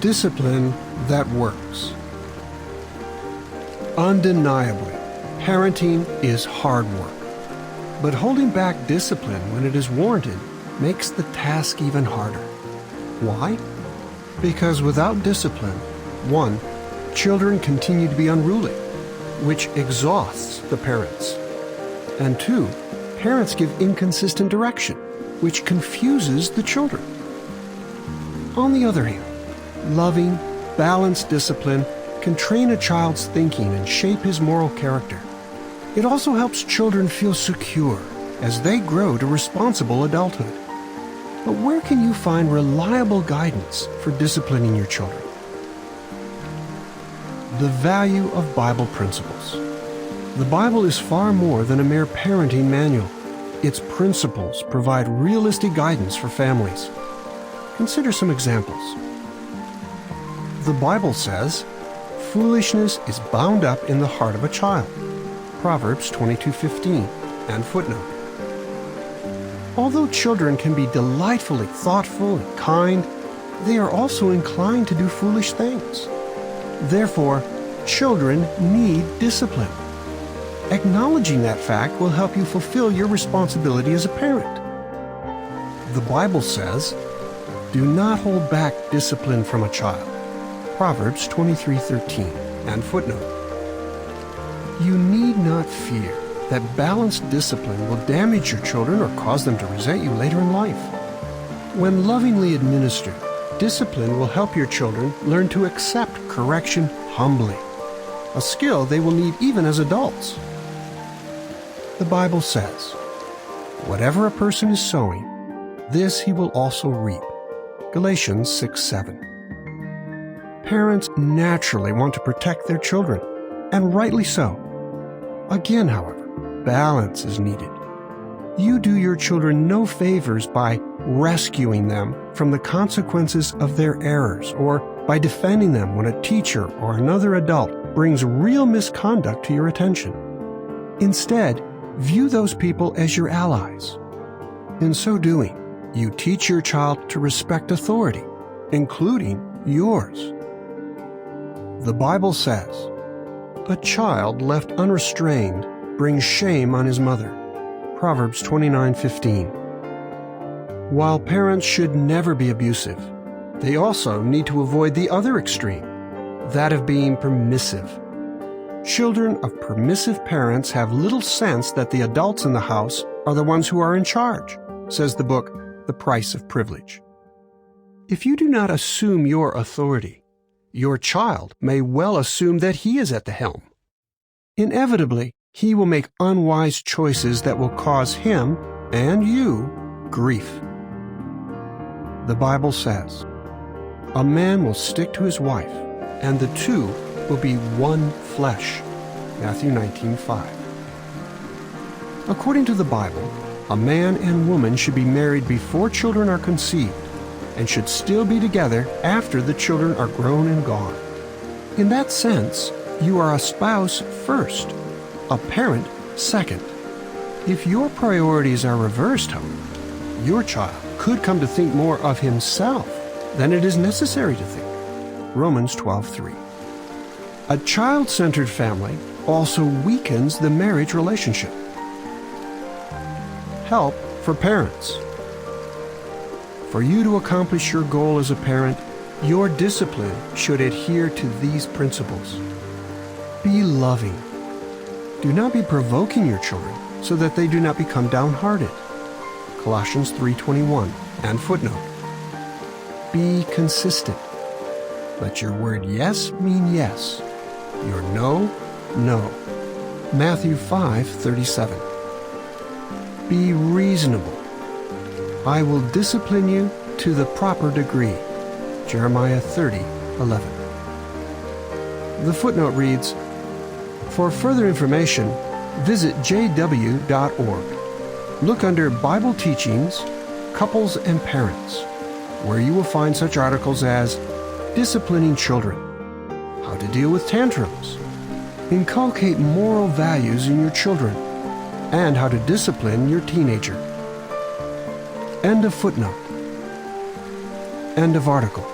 Discipline that works. Undeniably, parenting is hard work. But holding back discipline when it is warranted makes the task even harder. Why? Because without discipline, 1, children continue to be unruly, which exhausts the parents. And 2, parents give inconsistent direction, which confuses the children. On the other hand, loving, balanced discipline can train a child's thinking and shape his moral character. It also helps children feel secure as they grow to responsible adulthood. But where can you find reliable guidance for disciplining your children? The value of Bible principles. The Bible is far more than a mere parenting manual. Its principles provide realistic guidance for families. Consider some examples. The Bible says, "Foolishness is bound up in the heart of a child." Proverbs 22:15, and footnote. Although children can be delightfully thoughtful and kind, they are also inclined to do foolish things. Therefore, children need discipline. Acknowledging that fact will help you fulfill your responsibility as a parent. The Bible says, "Do not hold back discipline from a child." Proverbs 23:13, and footnote. You need not fear that balanced discipline will damage your children or cause them to resent you later in life. When lovingly administered, discipline will help your children learn to accept correction humbly, a skill they will need even as adults. The Bible says, "Whatever a person is sowing, this he will also reap." Galatians 6:7. Parents naturally want to protect their children, and rightly so. Again, however, balance is needed. You do your children no favors by rescuing them from the consequences of their errors or by defending them when a teacher or another adult brings real misconduct to your attention. Instead, view those people as your allies. In so doing, you teach your child to respect authority, including yours. The Bible says, "A child left unrestrained brings shame on his mother." Proverbs 29:15. While parents should never be abusive, they also need to avoid the other extreme, that of being permissive. Children of permissive parents have little sense that the adults in the house are the ones who are in charge, says the book, The Price of Privilege. If you do not assume your authority, your child may well assume that he is at the helm. Inevitably, he will make unwise choices that will cause him and you grief. The Bible says, "A man will stick to his wife, and the two will be one flesh." Matthew 19:5. According to the Bible, a man and woman should be married before children are conceived, and should still be together after the children are grown and gone. In that sense, you are a spouse first, a parent second. If your priorities are reversed, however, your child could come to think more of himself than it is necessary to think. Romans 12:3. A child-centered family also weakens the marriage relationship. Help for parents. For you to accomplish your goal as a parent, your discipline should adhere to these principles. Be loving. Do not be provoking your children so that they do not become downhearted. Colossians 3:21, and footnote. Be consistent. Let your word yes mean yes, your no, no. Matthew 5:37. Be reasonable. I will discipline you to the proper degree. Jeremiah 30:11. The footnote reads, "For further information, visit jw.org. Look under Bible Teachings, Couples and Parents, where you will find such articles as Disciplining Children, How to Deal with Tantrums, Inculcate Moral Values in Your Children, and How to Discipline Your Teenager." End of footnote. End of article.